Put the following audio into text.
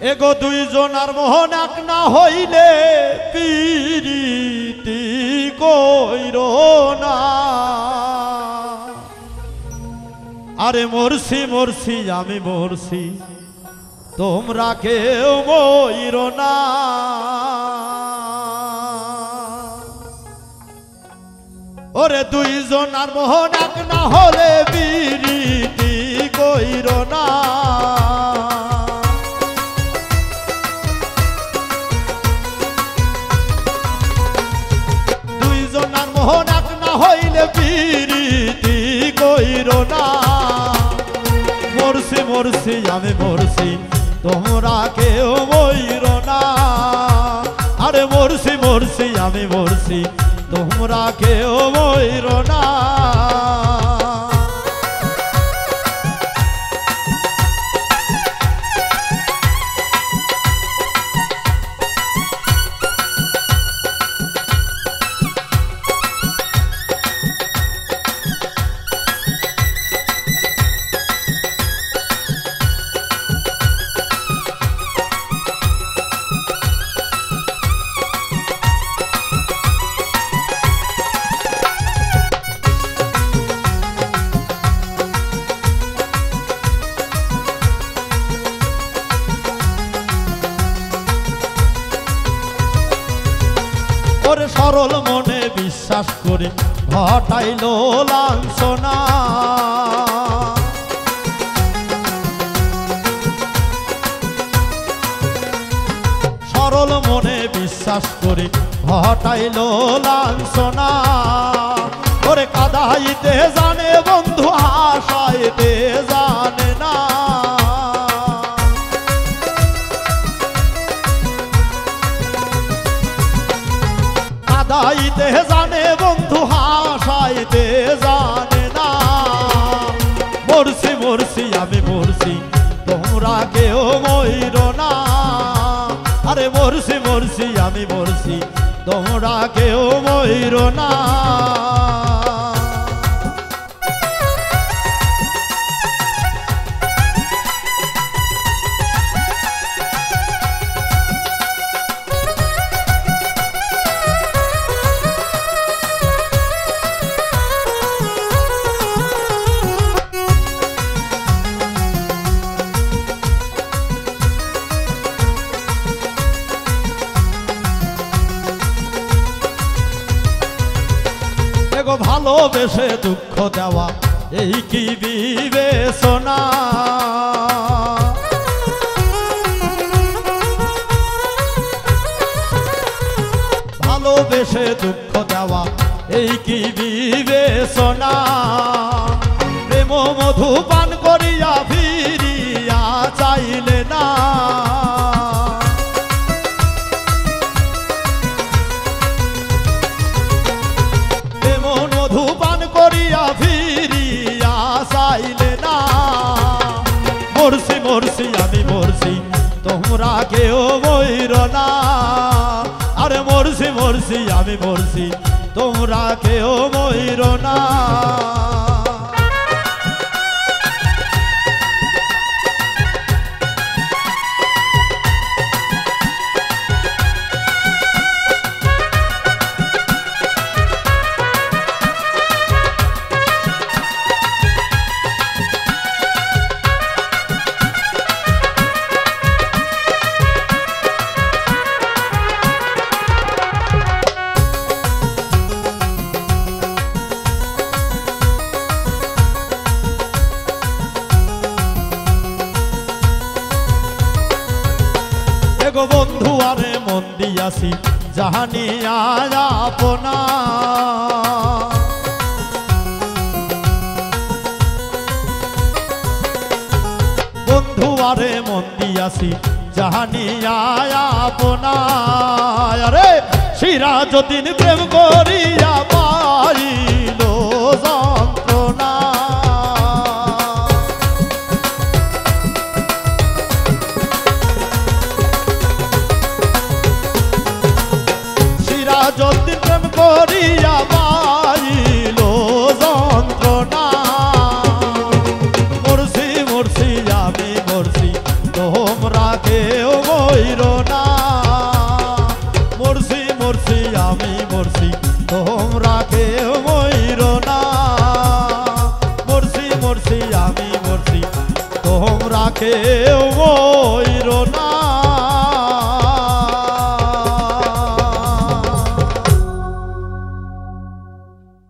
এগো দুইজনার মোহন এক না হইলে পিরিতি কইরো না। আরে মরছি মরছি আমি মরছি তোমরা কেউ মইরো না। ওরে দুইজনার মোহন এক না হলে পিরিতি কইরো না। দুইজনার মোহন এক না হইলে পিরিতি কইরো না। মরছি মরছি আমি মরছি তোমরা কেউ মইরো না। আরে মরছি মরছি আমি মরছি তোমরা কেউ মইরো না। ওরে সরল মনে বিশ্বাস করে ঘটাইল লাঞ্ছনা। সরল মনে বিশ্বাস করে ঘটাইল লাঞ্ছনা। ওরে কাদাইতে জানে বন্ধু হাসাইতে জানে না। কাদাইতে জানে বন্ধু হাসাইতে জানে না। মরছি মরছি আমি মরছি তোমরা কেউ মইরো না। আরে মরছি মরছি আমি মরছি তোমরা কেউ মইরো না। ভালোবেসে দুঃখ দেওয়া এই কি বিবেচনা। ভালোবেসে দুঃখ দেওয়া এই কি বিবেচনা। প্রেম মধু পান করিয়া ফিরিয়া চাইলে না। ফিরিয়া চাইলে না। মরছি মরছি আমি মরছি তোমরা কেউ মইরো না। আরে মরছি মরছি আমি মরছি তোমরা কেউ মইরো না। গো বন্ধু আরে মন দিয়াছি জাহানিয়া আপনা। বন্ধু আরে মন দিয়াছি জাহানিয়া আপনা। আরে সিরাজউদ্দিন প্রেম করিয়া পাইল যন্ত্রণা। সিরাজউদ্দিন প্রেম করিয়া পাইল যন্ত্রণা। মরছি মরছি আমি মরছি তোমরা কেউ মরছি আমি মরছি তোমরা কেউ মইরো না মরছি মরছি আমি মরছি তোমরা কেউ